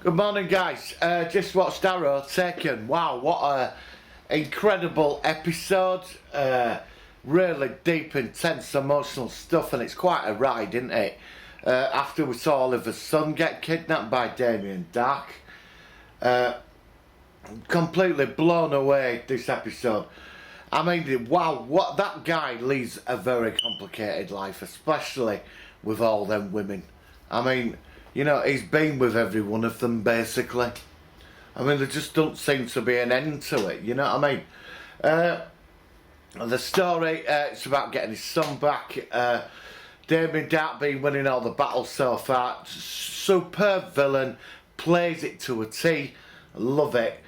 Good morning, guys. Just watched Arrow Taken. Wow, what a incredible episode. Really deep, intense, emotional stuff, and it's quite a ride, isn't it? After we saw Oliver's son get kidnapped by Damien Dark. Completely blown away, this episode. I mean, wow, what that guy leads a very complicated life, especially with all them women. I mean, you know, he's been with every one of them, basically. I mean, there just don't seem to be an end to it, you know what I mean? The story, it's about getting his son back. Damien Dark been winning all the battles so far. Superb villain, plays it to a T. Love it.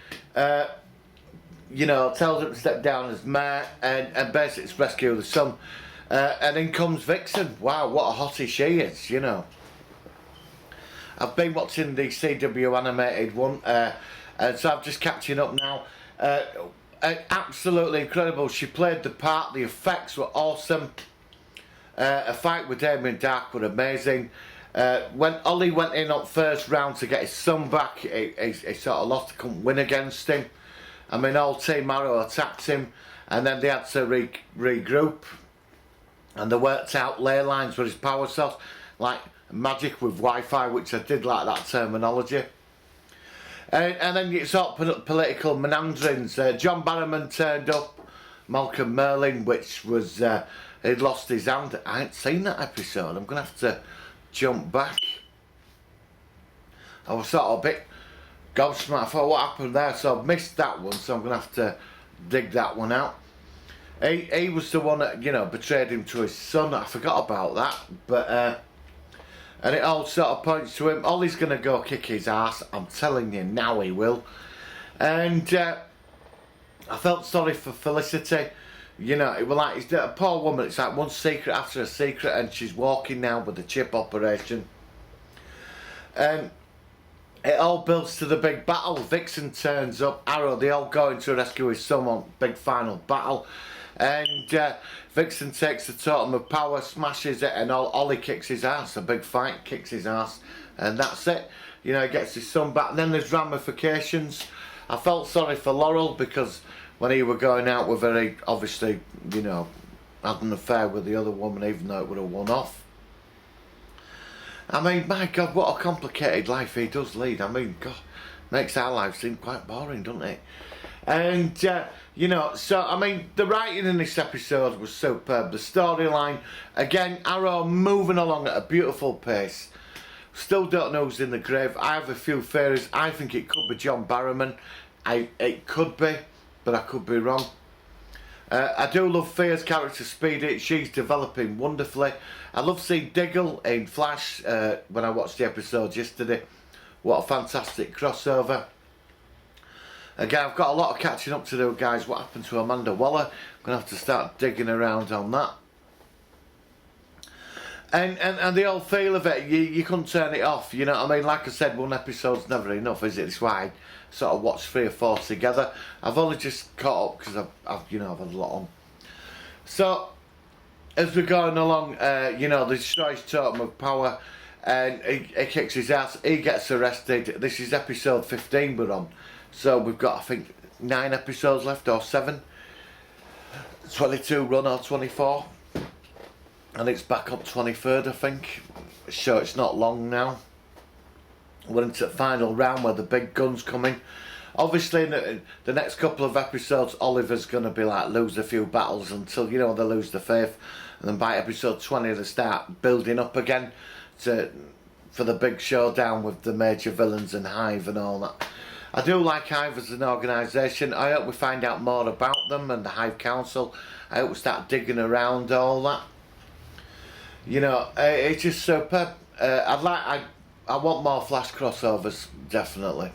You know, tells him to step down as mayor and basically to rescue the son. And in comes Vixen. Wow, what a hottie she is, you know. I've been watching the CW animated one, and so I'm just catching up now. Absolutely incredible. She played the part, the effects were awesome. A fight with Damien Dark were amazing. When Ollie went in on first round to get his son back, he sort of lost, couldn't win against him. I mean, all Team Arrow attacked him, and then they had to regroup. And they worked out ley lines with his power source, like magic with Wi-Fi, which I did like that terminology. And then you sort of political meanderings. John Barrowman turned up, Malcolm Merlin, which was, he'd lost his hand. I ain't seen that episode, I'm going to have to jump back. I was sort of a bit gobsmacked, I thought what happened there, so I've missed that one, so I'm going to have to dig that one out. He was the one that, you know, betrayed him to his son. I forgot about that, but and it all sort of points to him. Ollie's going to go kick his ass. I'm telling you now, he will. And I felt sorry for Felicity. You know, it was like, it's a poor woman. It's like one secret after a secret, and she's walking now with the chip operation. And it all builds to the big battle. Vixen turns up. Arrow, they all go in to rescue his son on big final battle. And Vixen takes the totem of power, smashes it, and Ollie kicks his ass. A big fight, kicks his ass, and that's it. You know, he gets his son back. And then there's ramifications. I felt sorry for Laurel, because when he were going out with her, he obviously, you know, had an affair with the other woman, even though it would have won off. I mean, my God, what a complicated life he does lead. I mean, God, makes our life seem quite boring, doesn't it? And, you know, so, I mean, the writing in this episode was superb. The storyline, again, Arrow moving along at a beautiful pace. Still don't know who's in the grave. I have a few theories. I think it could be John Barrowman. It could be, but I could be wrong. I do love Fear's character, Speedy. She's developing wonderfully. I love seeing Diggle in Flash when I watched the episode yesterday. What a fantastic crossover. Again, I've got a lot of catching up to do, guys. What happened to Amanda Waller? I'm going to have to start digging around on that. And the whole feel of it, you couldn't turn it off, you know what I mean? Like I said, one episode's never enough, is it? That's why I sort of watched 3 or 4 together. I've only just caught up because I've you know, I've had a lot on. So, as we're going along, you know, they destroy his totem of power, and he kicks his ass, he gets arrested. This is episode 15 we're on. So we've got, I think, 9 episodes left, or 7. 22 run, or 24. And it's back up 23rd, I think. So it's not long now. We're into the final round where the big gun's coming. Obviously, in the next couple of episodes, Oliver's going to be like, lose a few battles until, you know, they lose the faith. And then by episode 20, they start building up again for the big showdown with the major villains and Hive and all that. I do like Hive as an organisation. I hope we find out more about them and the Hive Council. I hope we start digging around all that. You know, it's just superb. I want more Flash crossovers, definitely.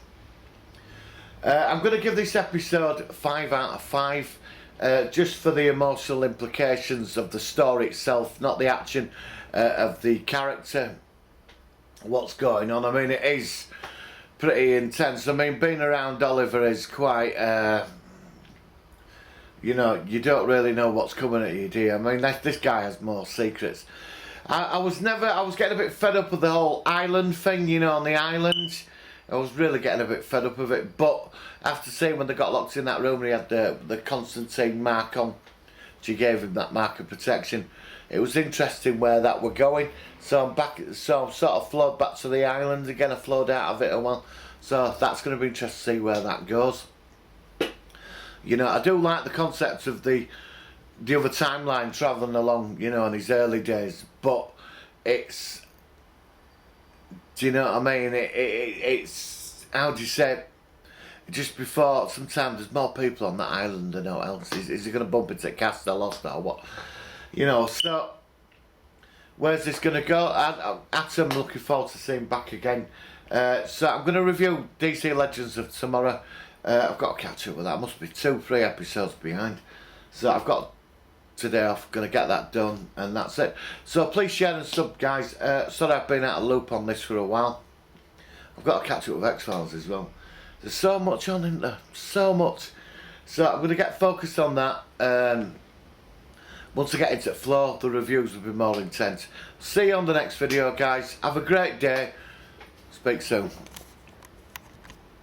I'm going to give this episode 5 out of 5, just for the emotional implications of the story itself, not the action of the character. What's going on? I mean, it is pretty intense. I mean, being around Oliver is quite, you know, you don't really know what's coming at you, do you? I mean, this guy has more secrets. I was getting a bit fed up with the whole island thing, you know, on the island. I was really getting a bit fed up of it. But after seeing when they got locked in that room and he had the Constantine mark on, she gave him that mark of protection. It was interesting where that were going. So I'm back. So I'm sort of flowed back to the island again. I flowed out of it a while. So that's going to be interesting to see where that goes. You know, I do like the concept of the other timeline travelling along, you know, in his early days, but it's, do you know what I mean? It's, how do you say it? Just before, sometimes there's more people on that island than what else. Is he going to bump into Castellosta or what? You know, so where's this going to go? Atom, looking forward to seeing back again. So I'm going to review DC Legends of Tomorrow. I've got to catch up with that. I must be 2-3 episodes behind. So I've got today off, going to get that done, and that's it. So please share and sub, guys. Sorry I've been out of loop on this for a while. I've got to catch up with X-Files as well. There's so much on, isn't there? So much. So I'm going to get focused on that. Once I get into flow, the reviews will be more intense. See you on the next video, guys. Have a great day. Speak soon.